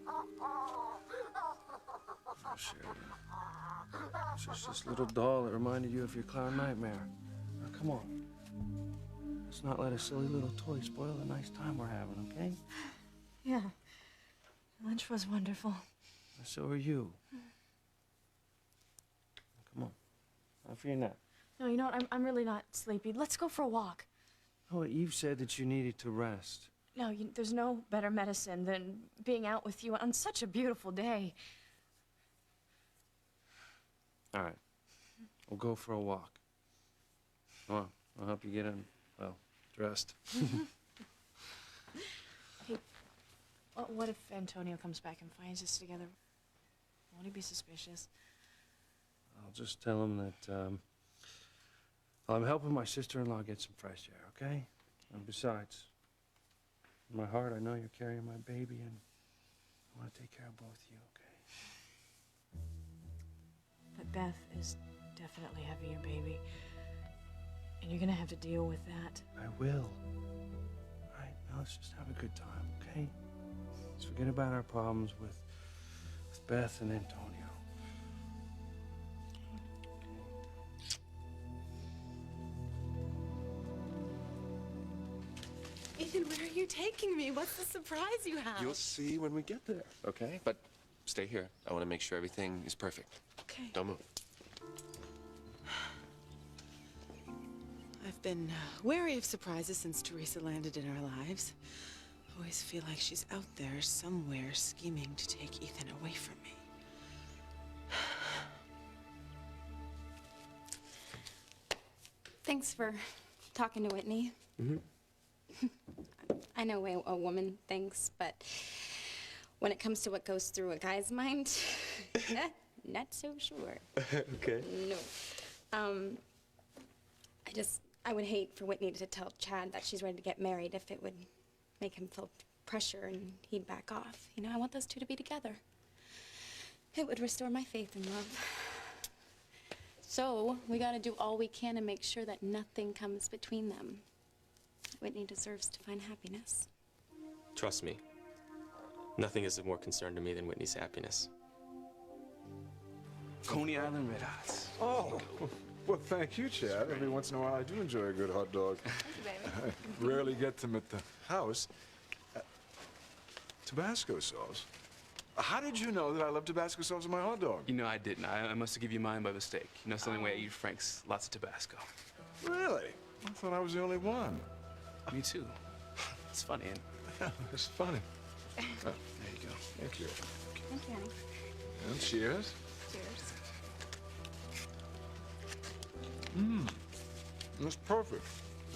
Oh, Sherry. It's just this little doll that reminded you of your clown nightmare. Now, come on. Let's not let a silly little toy spoil the nice time we're having, okay? Yeah. Lunch was wonderful. So are you. Come on. Time for your nap. No, you know what? I'm really not sleepy. Let's go for a walk. Oh, Eve said that you needed to rest. No, there's no better medicine than being out with you on such a beautiful day. All right. We'll go for a walk. Come on. I'll help you get in, well, dressed. Hey, what if Antonio comes back and finds us together? Won't he be suspicious? I'll just tell him that, I'm helping my sister-in-law get some fresh air, okay? And besides, in my heart, I know you're carrying my baby, and I want to take care of both of you, okay? But Beth is definitely having your baby. And you're gonna have to deal with that. I will. All right, now let's just have a good time, okay? Let's forget about our problems with Beth and Antonio. Ethan, where are you taking me? What's the surprise you have? You'll see when we get there, okay? But stay here. I want to make sure everything is perfect. Okay. Don't move. I've been wary of surprises since Teresa landed in our lives. Always feel like she's out there somewhere scheming to take Ethan away from me. Thanks for talking to Whitney. I know way a woman thinks, but when it comes to what goes through a guy's mind, not so sure. Okay. No. I would hate for Whitney to tell Chad that she's ready to get married if it would make him feel pressure and he'd back off. You know, I want those two to be together. It would restore my faith in love. So, we gotta do all we can to make sure that nothing comes between them. Whitney deserves to find happiness. Trust me. Nothing is of more concern to me than Whitney's happiness. Coney Island Red Hots. Oh, well, thank you, Chad. Every once in a while, I do enjoy a good hot dog. Thank you, baby. I rarely get them at the house. Tabasco sauce? How did you know that I love Tabasco sauce in my hot dog? You know, I didn't. I must have given you mine by mistake. You know, it's the only way I eat Frank's, lots of Tabasco. Really? I thought I was the only one. Me too. It's funny, and Yeah, it's funny. there you go. Thank you. Thank you, honey. And cheers. Cheers. That's perfect.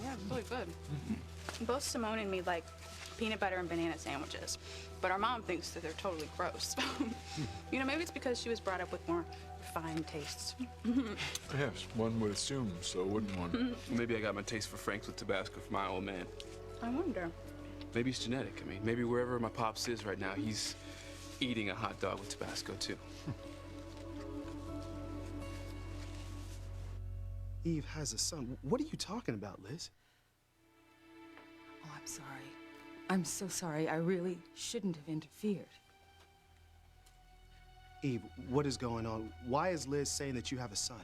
Yeah, it's really good. Both Simone and me like peanut butter and banana sandwiches, but our mom thinks that they're totally gross. You know, maybe it's because she was brought up with more refined tastes. Yes, one would assume so, wouldn't one? Maybe I got my taste for Frank's with Tabasco from my old man. I wonder. Maybe it's genetic. I mean, maybe wherever my pops is right now, he's eating a hot dog with Tabasco, too. Eve has a son. What are you talking about, Liz? Oh, I'm sorry. I'm so sorry. I really shouldn't have interfered. Eve, what is going on? Why is Liz saying that you have a son?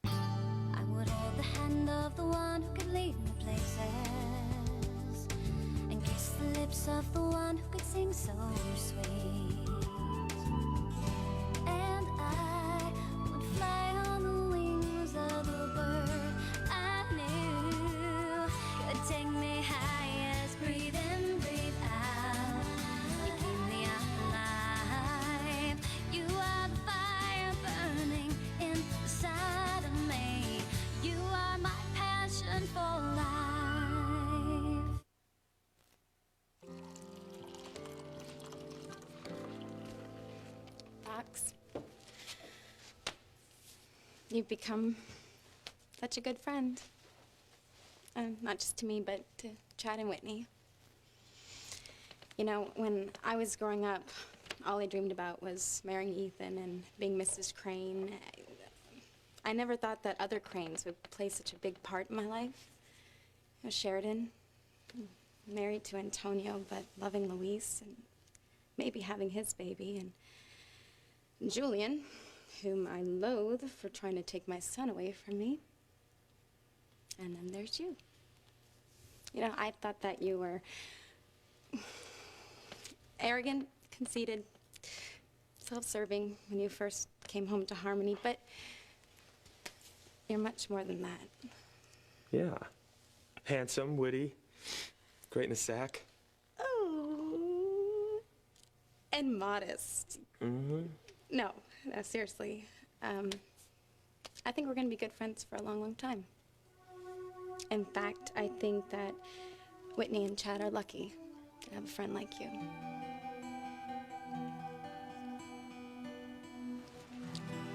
I would hold the hand of the one who could lead me places and kiss the lips of the one who could sing so sweet. And I would fly on the wings of the bird I knew could take me high as breathe in, breathe out. You keep me alive. You are the fire burning inside of me. You are my passion for life. Fox, you've become such a good friend. Not just to me, but to Chad and Whitney. You know, when I was growing up, all I dreamed about was marrying Ethan and being Mrs. Crane. I never thought that other Cranes would play such a big part in my life. You know, Sheridan, married to Antonio, but loving Luis, and maybe having his baby, and Julian, whom I loathe for trying to take my son away from me. And then there's you. You know, I thought that you were arrogant, conceited, self-serving when you first came home to Harmony, but you're much more than that. Yeah. Handsome, witty, great in the sack. Oh. And modest. Mm-hmm. No, seriously. I think we're gonna be good friends for a long, long time. In fact, I think that Whitney and Chad are lucky to have a friend like you.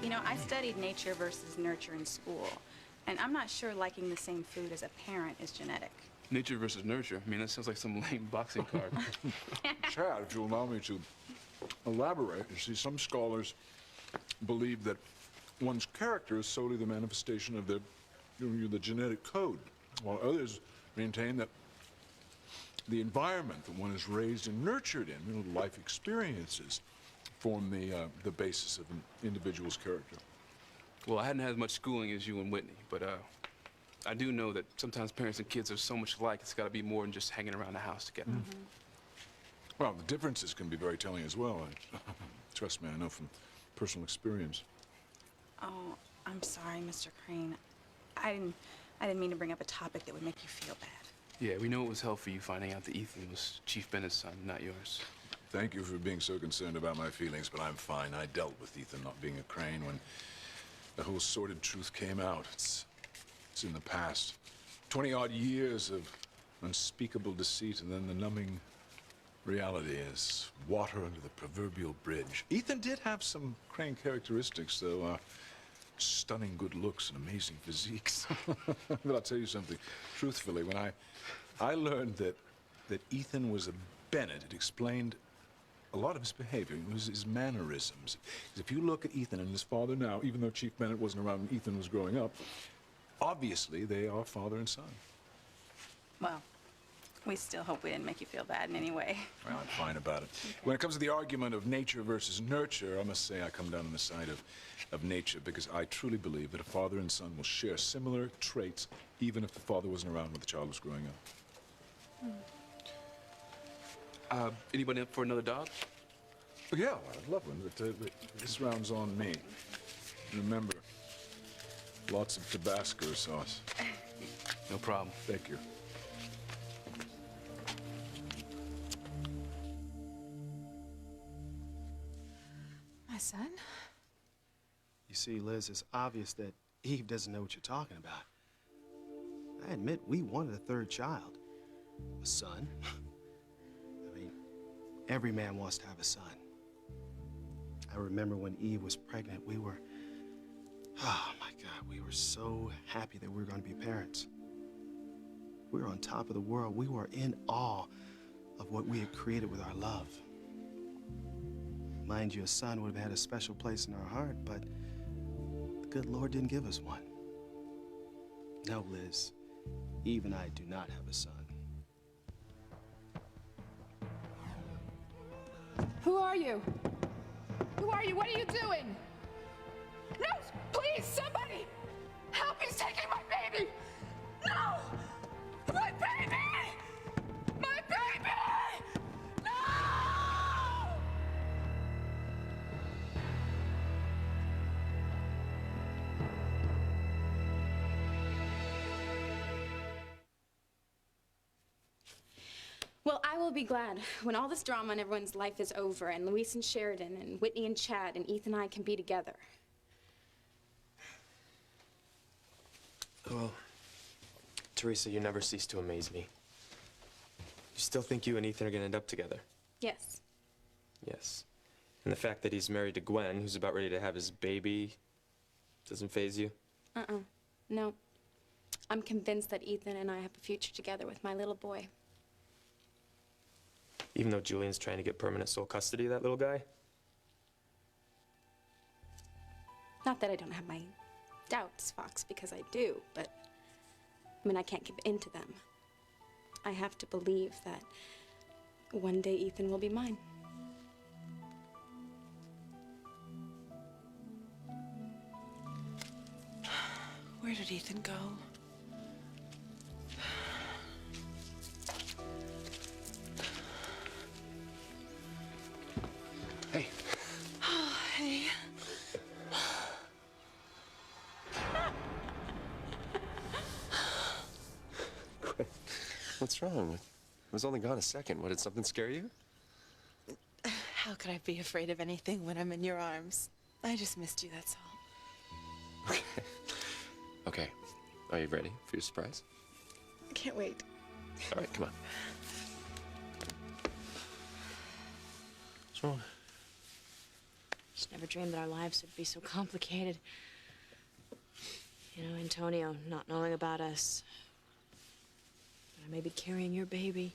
You know, I studied nature versus nurture in school, and I'm not sure liking the same food as a parent is genetic. Nature versus nurture. I mean, that sounds like some lame boxing card. Chad, if you'll allow me to elaborate, you see, some scholars believe that one's character is solely the manifestation of the genetic code, while others maintain that the environment that one is raised and nurtured in, life experiences, form the basis of an individual's character. Well, I hadn't had as much schooling as you and Whitney, but I do know that sometimes parents and kids are so much alike, it's got to be more than just hanging around the house together. Mm-hmm. Well, the differences can be very telling as well. Trust me, I know from personal experience. Oh, I'm sorry, Mr. Crane. I didn't mean to bring up a topic that would make you feel bad. Yeah, we know it was hell for you finding out that Ethan was Chief Bennett's son, not yours. Thank you for being so concerned about my feelings, but I'm fine. I dealt with Ethan not being a Crane when the whole sordid truth came out. It's in the past. 20-odd years of unspeakable deceit, and then the numbing reality is water under the proverbial bridge. Ethan did have some Crane characteristics, though. Stunning good looks and amazing physiques. But I'll tell you something. Truthfully, when I learned that Ethan was a Bennett, it explained a lot of his behavior. It was his mannerisms. If you look at Ethan and his father now, even though Chief Bennett wasn't around when Ethan was growing up, obviously they are father and son. Well, we still hope we didn't make you feel bad in any way. Well, I'm fine about it. Okay. When it comes to the argument of nature versus nurture, I must say I come down on the side of nature, because I truly believe that a father and son will share similar traits even if the father wasn't around when the child was growing up. Anybody up for another dog? Yeah, I'd love one, but this round's on me. Remember, lots of Tabasco sauce. No problem. Thank you. My son? You see, Liz, it's obvious that Eve doesn't know what you're talking about. I admit we wanted a third child. A son. I mean, every man wants to have a son. I remember when Eve was pregnant, we were, oh my God, we were so happy that we were going to be parents. We were on top of the world. We were in awe of what we had created with our love. Mind you, a son would have had a special place in our heart, but the good Lord didn't give us one. No, Liz, Eve and I do not have a son. Who are you? Who are you? What are you doing? No, please, somebody! Help, he's taking my baby! No! My baby! My baby! No! Well, I will be glad when all this drama in everyone's life is over and Luis and Sheridan and Whitney and Chad and Ethan and I can be together. Well, Teresa, you never cease to amaze me. You still think you and Ethan are gonna end up together? Yes. Yes. And the fact that he's married to Gwen, who's about ready to have his baby, doesn't faze you? No. I'm convinced that Ethan and I have a future together with my little boy. Even though Julian's trying to get permanent sole custody of that little guy? Not that I don't have my doubts, Fox, because I do, but I mean, I can't give in to them. I have to believe that one day Ethan will be mine. Where did Ethan go? Hey. Oh, hey. What's wrong? It was only gone a second. What, did something scare you? How could I be afraid of anything when I'm in your arms? I just missed you, that's all. Okay. Okay. Are you ready for your surprise? I can't wait. All right, come on. What's wrong? Just never dreamed that our lives would be so complicated. You know, Antonio not knowing about us. That I may be carrying your baby.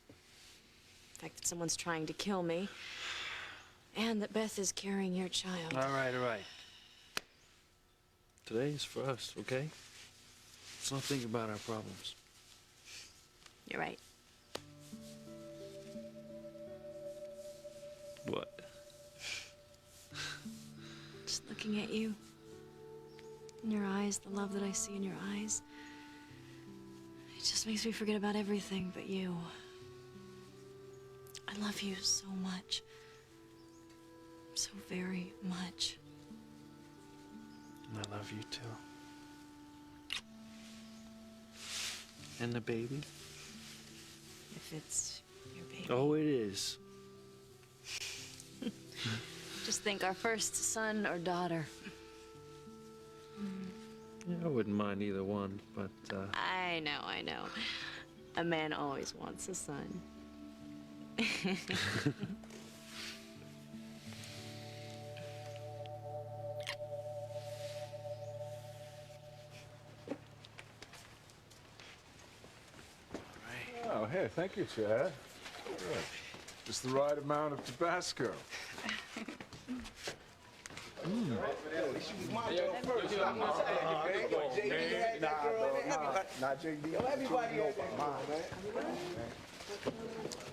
The fact that someone's trying to kill me. And that Beth is carrying your child. All right, all right. Today is for us, okay? Let's not think about our problems. You're right. What? Just looking at you. In your eyes, the love that I see in your eyes. It just makes me forget about everything but you. I love you so much. So very much. And I love you too. And the baby? If it's your baby. Oh, it is. Just think, our first son or daughter. Yeah, I wouldn't mind either one, but, I know. A man always wants a son. Oh, hey, thank you, Chad. Good. Just the right amount of Tabasco.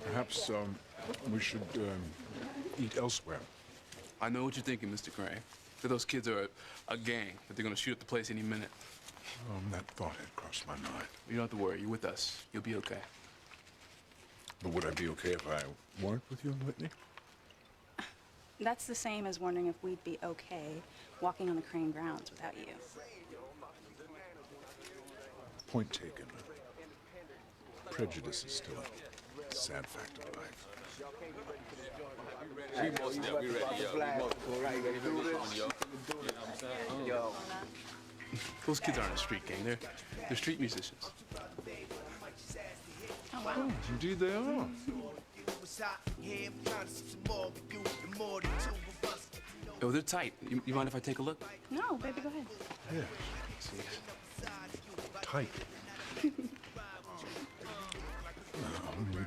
Perhaps we should eat elsewhere. I know what you're thinking, Mr. Gray. That those kids are a gang, that they're gonna shoot up the place any minute. That thought had crossed my mind. You don't have to worry. You're with us. You'll be okay. But would I be okay if I weren't with you and Whitney? That's the same as wondering if we'd be okay walking on the Crane grounds without you. Point taken. Prejudice is still a sad fact of life. Those kids aren't a street gang. They're street musicians. Oh, wow. Indeed they are. Oh, they're tight. You mind if I take a look? No, baby, go ahead. Yeah. Tight. You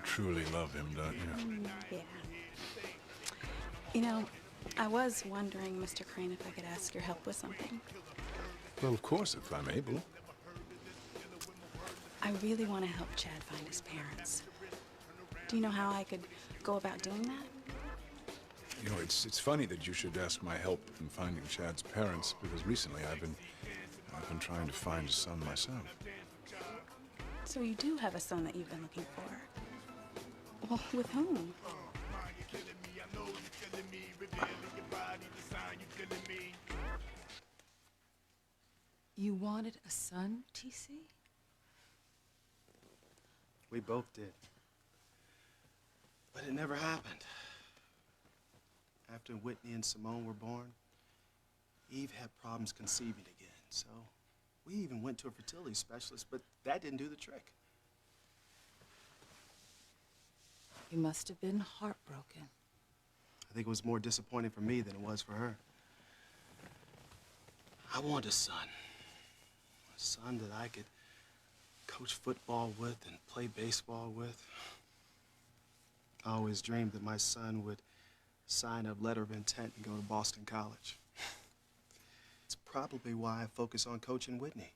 truly love him, don't you? Yeah. You know, I was wondering, Mr. Crane, if I could ask your help with something. Well, of course, if I'm able. I really want to help Chad find his parents. Do you know how I could go about doing that? You know, it's funny that you should ask my help in finding Chad's parents, because recently I've been trying to find a son myself. So you do have a son that you've been looking for. Well, with whom? You wanted a son, TC? We both did. But it never happened. After Whitney and Simone were born, Eve had problems conceiving again, so we even went to a fertility specialist, but that didn't do the trick. You must have been heartbroken. I think it was more disappointing for me than it was for her. I wanted a son that I could coach football with and play baseball with. I always dreamed that my son would sign a letter of intent and go to Boston College. probably why I focus on coaching Whitney.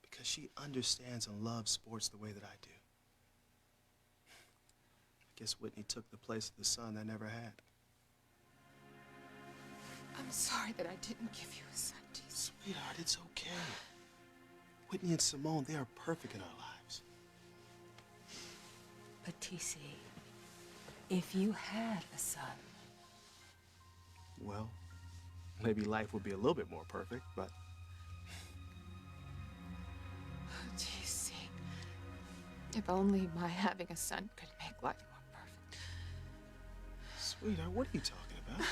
Because she understands and loves sports the way that I do. I guess Whitney took the place of the son I never had. I'm sorry that I didn't give you a son, TC. Sweetheart, it's okay. Whitney and Simone, they are perfect in our lives. But TC, if you had a son, Well, maybe life would be a little bit more perfect, but TC, if only my having a son could make life more perfect. sweetheart, what are you talking about?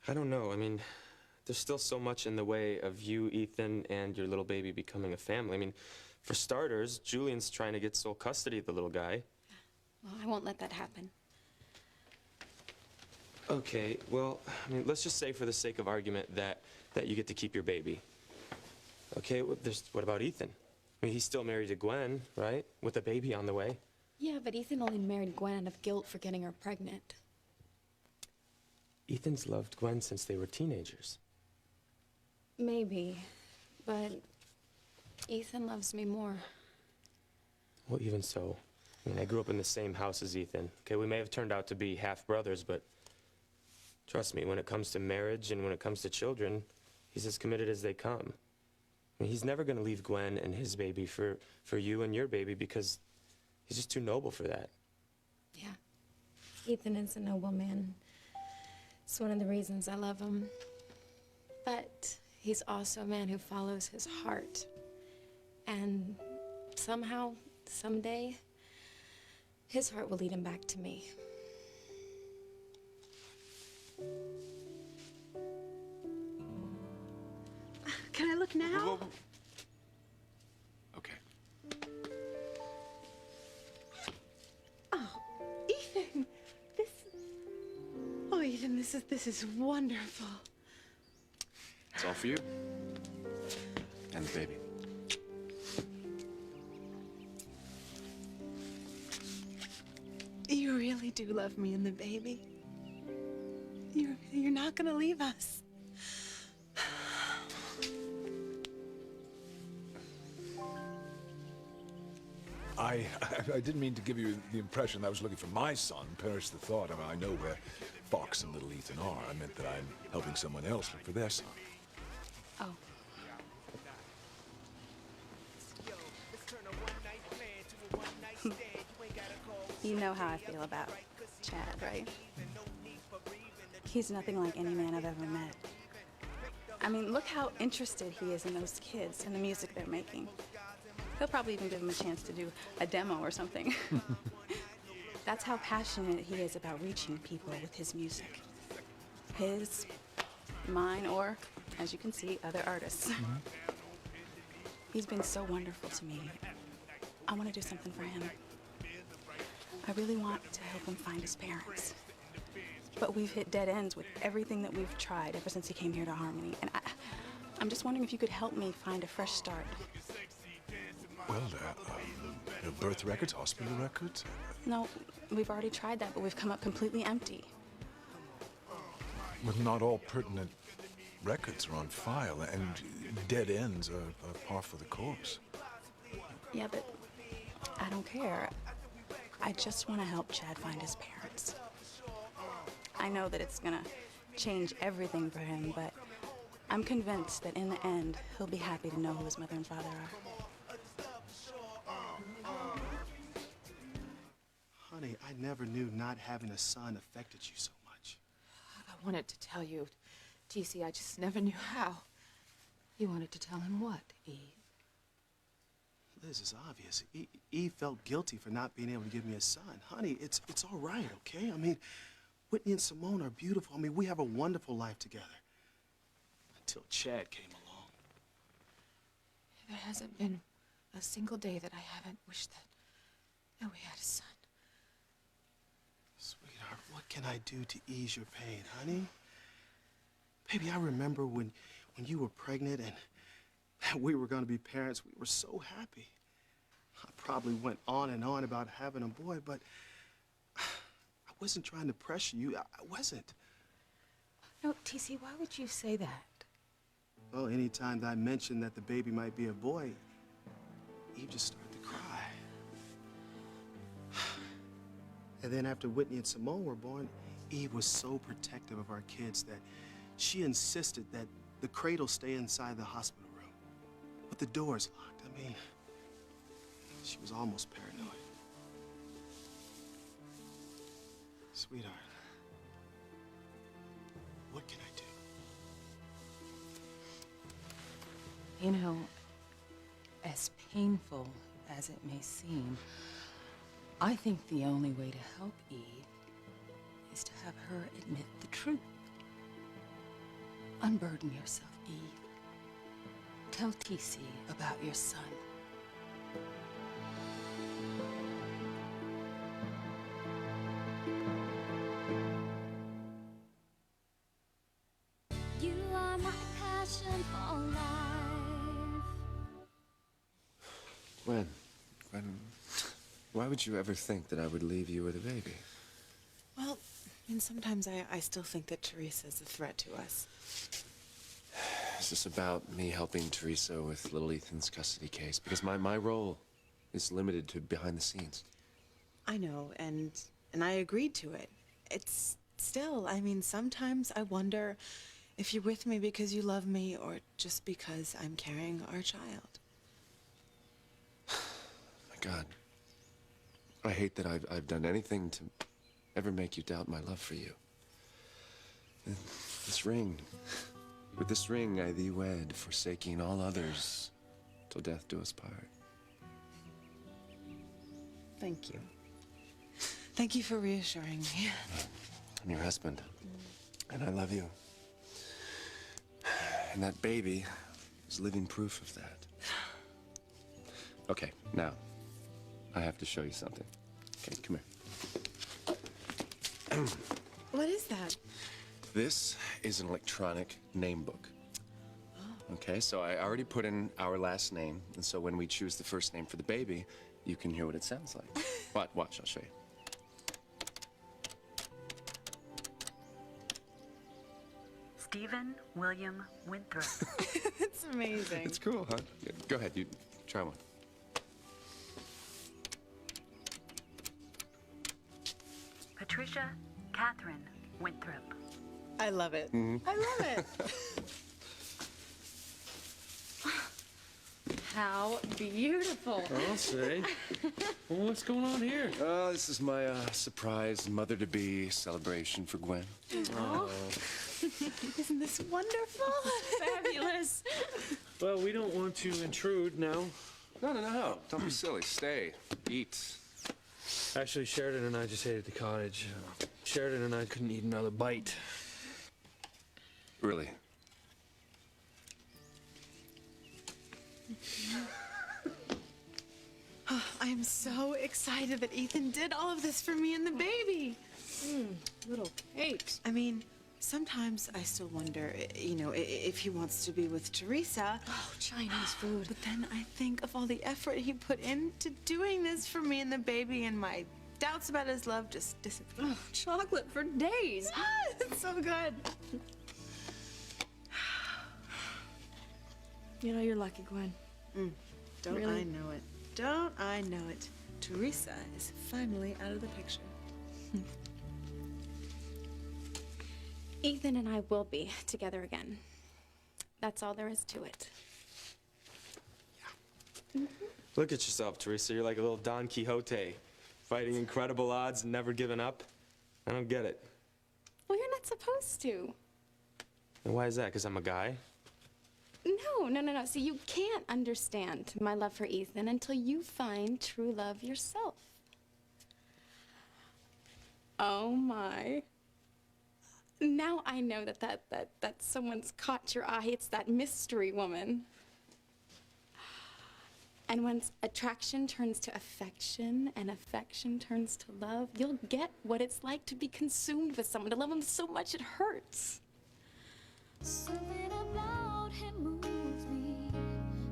I don't know. I mean, there's still so much in the way of you, Ethan, and your little baby becoming a family. I mean, for starters, Julian's trying to get sole custody of the little guy. Well, I won't let that happen. Okay, well, I mean, let's just say for the sake of argument that you get to keep your baby. Okay, well, what about Ethan? I mean, he's still married to Gwen, right? With a baby on the way. Yeah, but Ethan only married Gwen out of guilt for getting her pregnant. Ethan's loved Gwen since they were teenagers. Maybe, but Ethan loves me more. Well, even so, I mean, I grew up in the same house as Ethan. Okay, we may have turned out to be half-brothers, but trust me, when it comes to marriage and when it comes to children, he's as committed as they come. I mean, he's never going to leave Gwen and his baby for you and your baby because he's just too noble for that. Yeah, Ethan is a noble man. It's one of the reasons I love him. But he's also a man who follows his heart. And somehow, someday, his heart will lead him back to me. Can I look now? Okay. Oh, Ethan, oh, Ethan, this is wonderful. It's all for you. And the baby. You really do love me and the baby. You're not gonna leave us. I didn't mean to give you the impression that I was looking for my son. Perish the thought. I mean, I know where Fox and little Ethan are. I meant that I'm helping someone else look for their son. Oh. You know how I feel about Chad, right? He's nothing like any man I've ever met. I mean, look how interested he is in those kids and the music they're making. He'll probably even give them a chance to do a demo or something. That's how passionate he is about reaching people with his music. His, mine, or, as you can see, other artists. He's been so wonderful to me. I want to do something for him. I really want to help him find his parents. But we've hit dead ends with everything that we've tried ever since he came here to Harmony. And I'm just wondering if you could help me find a fresh start. Well, birth records, hospital records? No, we've already tried that, but we've come up completely empty. But not all pertinent records are on file, and dead ends are par for the course. Yeah, but I don't care. I just want to help Chad find his parents. I know that it's gonna change everything for him, but I'm convinced that in the end, he'll be happy to know who his mother and father are. Honey, I never knew not having a son affected you so much. I wanted to tell you, TC, I just never knew how. You wanted to tell him what, Eve? Liz, it's obvious. Eve felt guilty for not being able to give me a son. Honey, it's all right, okay? I mean, Whitney and Simone are beautiful. I mean, we have a wonderful life together. Until Chad came along. There hasn't been a single day that I haven't wished that we had a son. Sweetheart, what can I do to ease your pain, honey? Baby, I remember when you were pregnant and we were going to be parents. We were so happy. I probably went on and on about having a boy, but I wasn't trying to pressure you. I wasn't. No, TC, why would you say that? Well, anytime that I mentioned that the baby might be a boy, Eve just started to cry. And then after Whitney and Simone were born, Eve was so protective of our kids that she insisted that the cradle stay inside the hospital room, with the doors locked. I mean, she was almost paranoid. Sweetheart, what can I do? You know, as painful as it may seem, I think the only way to help Eve is to have her admit the truth. Unburden yourself, Eve. Tell TC about your son. You are my passion for life. Gwen, why would you ever think that I would leave you with a baby? Well, and sometimes I still think that Teresa's a threat to us. Is this about me helping Teresa with little Ethan's custody case? Because my role is limited to behind the scenes. I know, and I agreed to it. It's still, I mean, sometimes I wonder if you're with me because you love me or just because I'm carrying our child. My God. I hate that I've done anything to ever make you doubt my love for you. And this ring. With this ring I thee wed, forsaking all others, till death do us part. Thank you. Thank you for reassuring me. I'm your husband, and I love you. And that baby is living proof of that. Okay, now, I have to show you something. Okay, come here. What is that? This is an electronic name book. Okay, so I already put in our last name, and so when we choose the first name for the baby, you can hear what it sounds like. Watch, I'll show you. Stephen William Winthrop. It's amazing. It's cool, huh? Yeah, go ahead, you try one. Patricia Catherine Winthrop. I love it. Mm-hmm. I love it. How beautiful. I'll say. Well, what's going on here? This is my surprise mother-to-be celebration for Gwen. Oh. Isn't this wonderful? Fabulous. Well, we don't want to intrude now. No. Don't be silly. Stay. Eat. Actually, Sheridan and I just ate at the cottage. Sheridan and I couldn't eat another bite. Really? I am so excited that Ethan did all of this for me and the baby. Little cakes. I mean, sometimes I still wonder, you know, if he wants to be with Teresa. Oh, Chinese food. But then I think of all the effort he put into doing this for me and the baby, and my doubts about his love just disappear. Oh, chocolate for days. It's so good. You know, you're lucky, Gwen. Don't Really? I know it? Don't I know it? Teresa is finally out of the picture. Ethan and I will be together again. That's all there is to it. Look at yourself, Teresa. You're like a little Don Quixote, fighting incredible odds and never giving up. I don't get it. Well, you're not supposed to. And why is that? Because I'm a guy? No. See, you can't understand my love for Ethan until you find true love yourself. Oh my. Now I know that someone's caught your eye. It's that mystery woman. And once attraction turns to affection and affection turns to love, you'll get what it's like to be consumed with someone, to love them so much it hurts. Something about him moves me,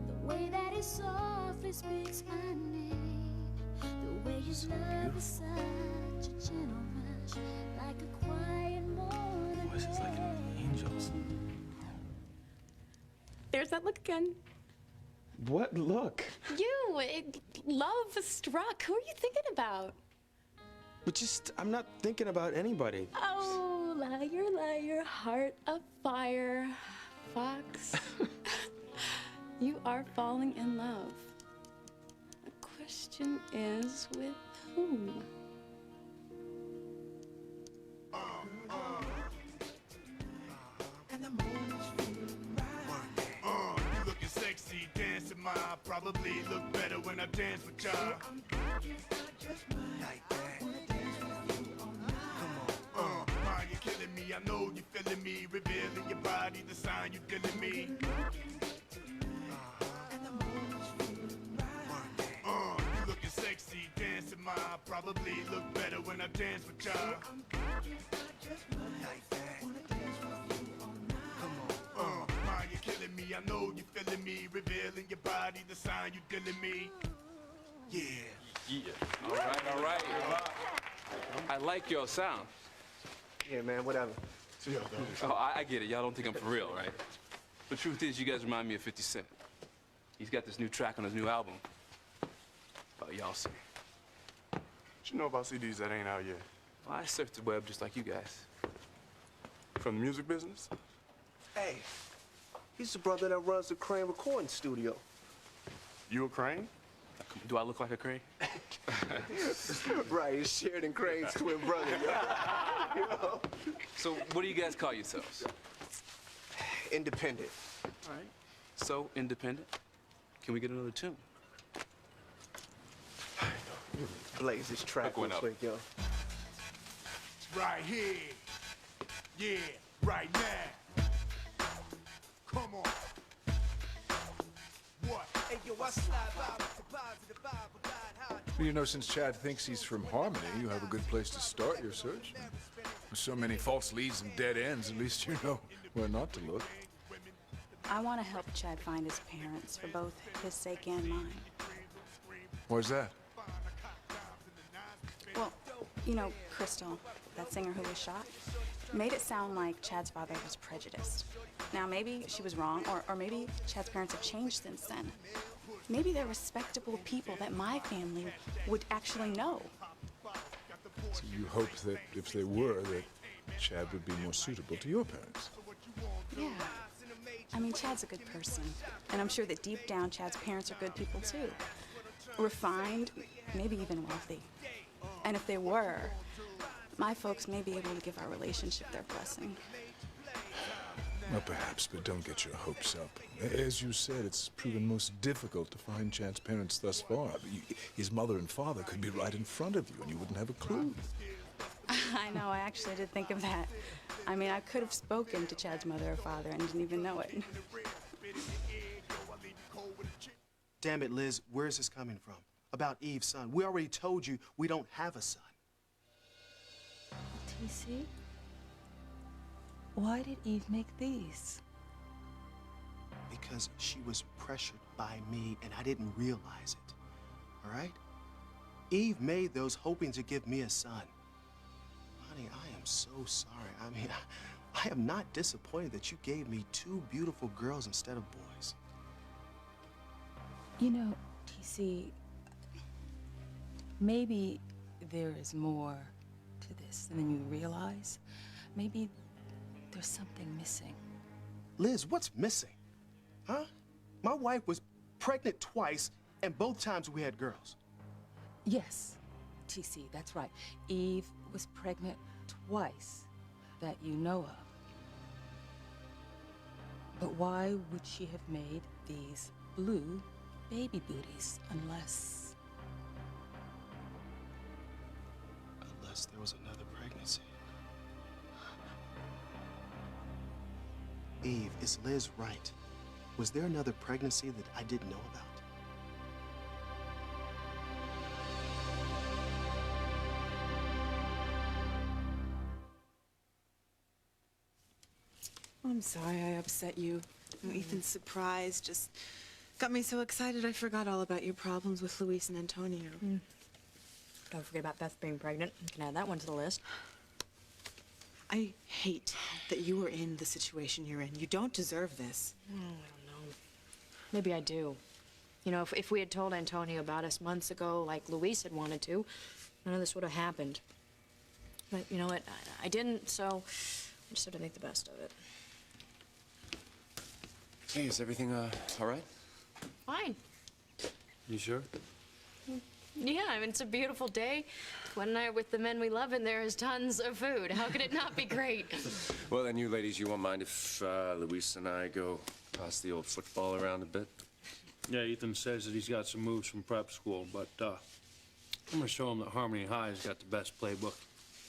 the way that he softly softly speaks my name. The way his love is such a gentle rush, like a quiet morning. Voices like angels. There's that look again. What look? Love struck. Who are you thinking about? But just, I'm not thinking about anybody. Oh, liar, liar, heart of fire. Fox, you are falling in love. The question is, with whom? You looking sexy, dancing, ma. Probably look better when I dance with y'all. Like that. Ma, you're killing me. I know you're feeling me. Revealing your body, the sign you're killing me. You looking sexy, dancing, ma. Probably look better when I dance with y'all. Like that. Ma, you're killing me. I know you're feeling me. Revealing your body, the sign you're killing me. Yeah. Yeah. All right. I like your sound. Yeah, man, whatever. Oh, I get it. Y'all don't think I'm for real, right? The truth is, you guys remind me of 50 Cent. He's got this new track on his new album. Oh, y'all see. What you know about CDs that ain't out yet? Well, I surf the web just like you guys. From the music business? Hey, he's the brother that runs the Crane recording studio. You a Crane? Do I look like a crane? Right, he's Sheridan Crane's twin brother, yo. You know? So, what do you guys call yourselves? Independent. All right. So independent. Can we get another tune? Blaze this track real quick, yo. Right here. Yeah, right now. Come on. What? Hey, yo, I slide by with the positive vibe, guide hard. Well, you know, since Chad thinks he's from Harmony, you have a good place to start your search. With so many false leads and dead ends, at least you know where not to look. I want to help Chad find his parents for both his sake and mine. Where's that? Well, you know, Crystal, that singer who was shot, made it sound like Chad's father was prejudiced. Now, maybe she was wrong, or maybe Chad's parents have changed since then. Maybe they're respectable people that my family would actually know. So you hoped that if they were, that Chad would be more suitable to your parents. Yeah. I mean, Chad's a good person, and I'm sure that deep down Chad's parents are good people too. Refined, maybe even wealthy. And if they were, my folks may be able to give our relationship their blessing. Well, perhaps, but don't get your hopes up. As you said, it's proven most difficult to find Chad's parents thus far. His mother and father could be right in front of you, and you wouldn't have a clue. I know, I actually did think of that. I mean, I could have spoken to Chad's mother or father and didn't even know it. Damn it, Liz, where's this coming from? About Eve's son. We already told you we don't have a son. TC? Why did Eve make these? Because she was pressured by me and I didn't realize it. All right? Eve made those hoping to give me a son. Honey, I am so sorry. I mean, I am not disappointed that you gave me two beautiful girls instead of boys. You know, TC, maybe there is more to this than you realize. Maybe there's something missing. Liz, what's missing? Huh? My wife was pregnant twice, and both times we had girls. Yes, TC, that's right. Eve was pregnant twice that you know of. But why would she have made these blue baby booties unless... Unless there was another pregnancy. Eve, is Liz right? Was there another pregnancy that I didn't know about? I'm sorry I upset you. Ethan's surprise just Got me so excited I forgot all about your problems with Luis and Antonio. Don't forget about Beth being pregnant. You can add that one to the list. I hate that you were in the situation you're in. You don't deserve this. Oh, I don't know. Maybe I do. You know, if we had told Antonio about us months ago, like Luis had wanted to, none of this would have happened. But you know what? I didn't, so I just have to make the best of it. Hey, is everything, all right? Fine. You sure? Yeah, I mean, it's a beautiful day. Gwen and I are with the men we love, and there is tons of food. How could it not be great? Well, then you ladies, you won't mind if Luis and I go pass the old football around a bit? Yeah, Ethan says that he's got some moves from prep school, but I'm gonna show him that Harmony High has got the best playbook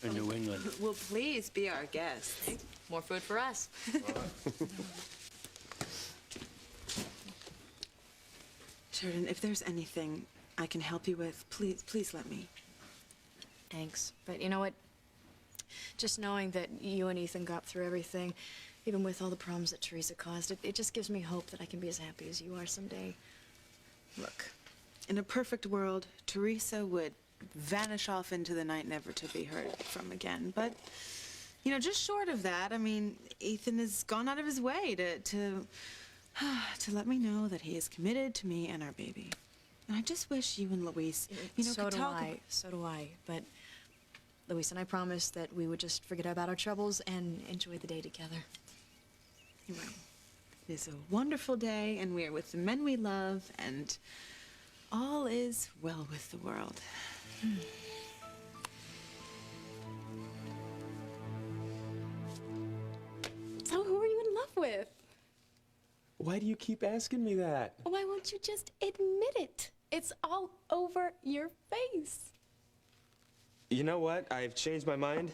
in New England. Well, please be our guest. More food for us. Sheridan, if there's anything I can help you with, please let me. Thanks. But you know what? Just knowing that you and Ethan got through everything, even with all the problems that Teresa caused, it just gives me hope that I can be as happy as you are someday. Look, in a perfect world, Teresa would vanish off into the night, never to be heard from again. But, you know, just short of that, I mean, Ethan has gone out of his way to let me know that he is committed to me and our baby. And I just wish you and Luis, you know, So could do talk. I. So do I. But Luis and I promised that we would just forget about our troubles and enjoy the day together. Well, it is a wonderful day, and we are with the men we love, and all is well with the world. So who are you in love with? Why do you keep asking me that? Why won't you just admit it? It's all over your face. You know what? I've changed my mind.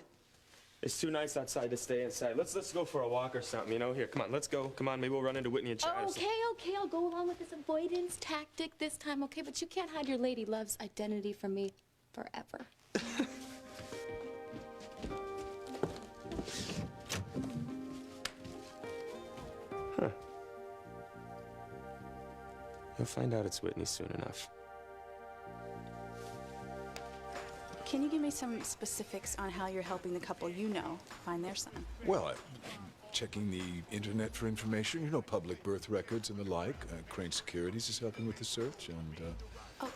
It's too nice outside to stay inside. Let's go for a walk or something, you know? Here, come on, let's go. Come on, maybe we'll run into Whitney and Chad or something. Okay, I'll go along with this avoidance tactic this time, okay? But you can't hide your lady love's identity from me forever. Huh. You'll find out it's Whitney soon enough. Can you give me some specifics on how you're helping the couple you know find their son? Well, I'm checking the internet for information, you know, public birth records and the like. Crane Securities is helping with the search, and, Oh,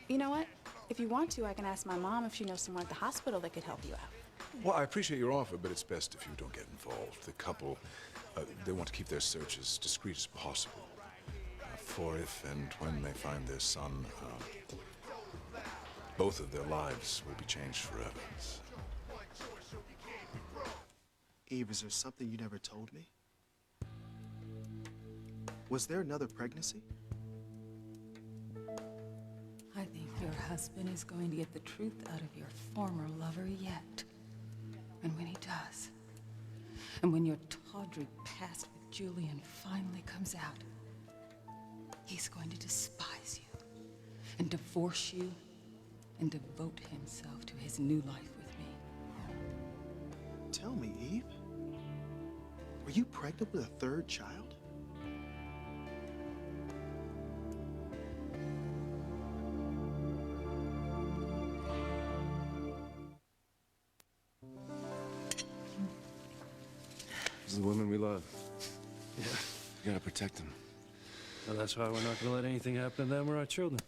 you know what? If you want to, I can ask my mom if she knows someone at the hospital that could help you out. Well, I appreciate your offer, but it's best if you don't get involved. The couple, they want to keep their search as discreet as possible. For if and when they find their son, both of their lives will be changed forever. Eve, is there something you never told me? Was there another pregnancy? I think your husband is going to get the truth out of your former lover yet. And when he does, and when your tawdry past with Julian finally comes out, he's going to despise you and divorce you and devote himself to his new life with me. Tell me, Eve, were you pregnant with a third child? This is the woman we love. Yeah. You gotta protect them. And that's why we're not gonna let anything happen to them or our children.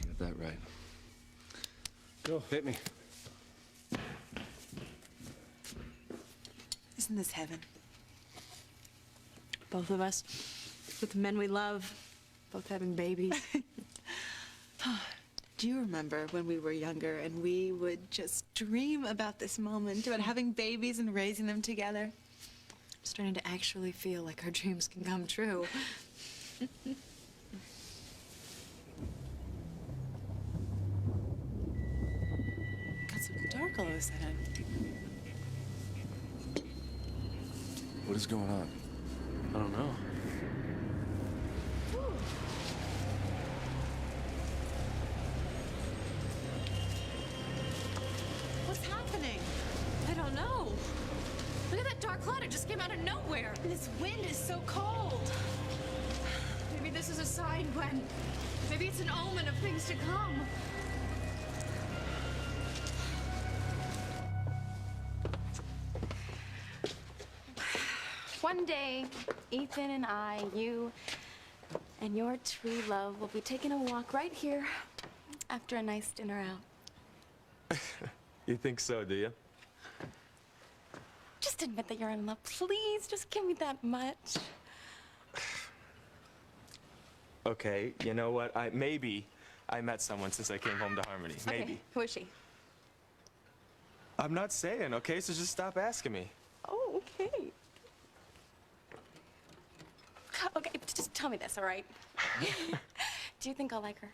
You got that right. Go. Hit me. Isn't this heaven? Both of us, with the men we love, both having babies. Do you remember when we were younger and we would just dream about this moment, about having babies and raising them together? I'm starting to actually feel like our dreams can come true. Got so dark all of a sudden. What is going on? I don't know. What's happening? I don't know. Look at that dark cloud. It just came out of nowhere. This wind is so cold. Maybe this is is a sign, Gwen. Maybe it's an omen of things to come. One day, Ethan and I, you, and your true love will be taking a walk right here after a nice dinner out. You think so, do you? Just admit that you're in love. Please, just give me that much. Okay, you know what? Maybe I met someone since I came home to Harmony. Maybe. Okay, who is she? I'm not saying, okay? So just stop asking me. Oh, okay. Okay, just tell me this, all right? Do you think I'll like her?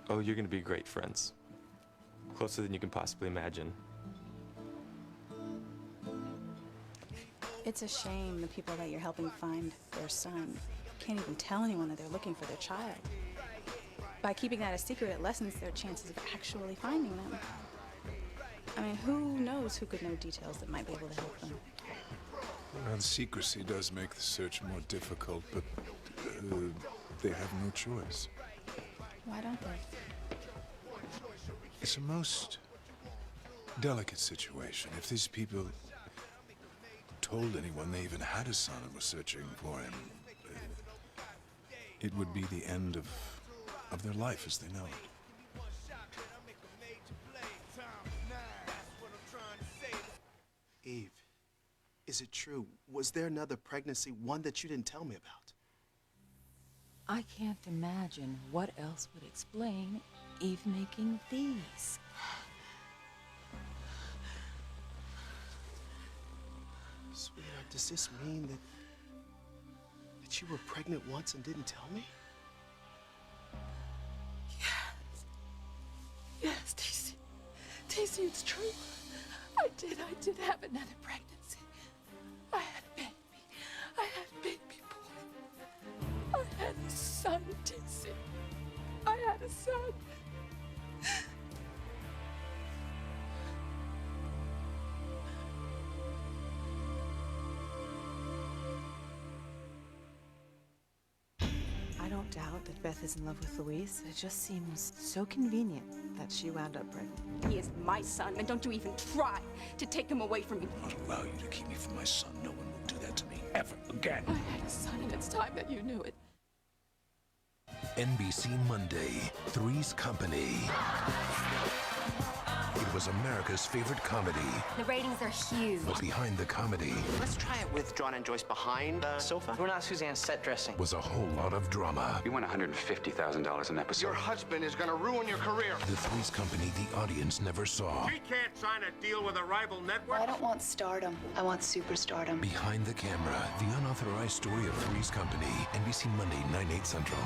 Oh, you're gonna be great friends. Closer than you can possibly imagine. It's a shame the people that you're helping find their son can't even tell anyone that they're looking for their child. By keeping that a secret, it lessens their chances of actually finding them. I mean, who knows who could know details that might be able to help them? Well, secrecy does make the search more difficult, but they have no choice. Why don't they? It's a most delicate situation. If these people told anyone they even had a son and were searching for him, it would be the end of their life as they know it. Eve, is it true? Was there another pregnancy, one that you didn't tell me about? I can't imagine what else would explain Eve making these. Sweetheart, does this mean that you were pregnant once and didn't tell me? Yes, Daisy. Daisy, it's true. I did have another pregnancy. I had a baby. I had a baby boy. I had a son, Daisy. I had a son. I don't doubt that Beth is in love with Luis. It just seems so convenient that she wound up pregnant. He is my son, and don't you even try to take him away from me. I'll not allow you to keep me from my son. No one will do that to me ever again. I had a son, and it's time that you knew it. NBC Monday, Three's Company. It was America's favorite comedy. The ratings are huge. But behind the comedy Let's try it with John and Joyce behind the sofa. We're not Suzanne's set dressing. was a whole lot of drama. You want $150,000 an episode. Your husband is gonna ruin your career. The Three's Company the audience never saw. We can't sign a deal with a rival network. I don't want stardom. I want superstardom. Behind the camera, the unauthorized story of Three's Company. NBC Monday, 9/8 Central.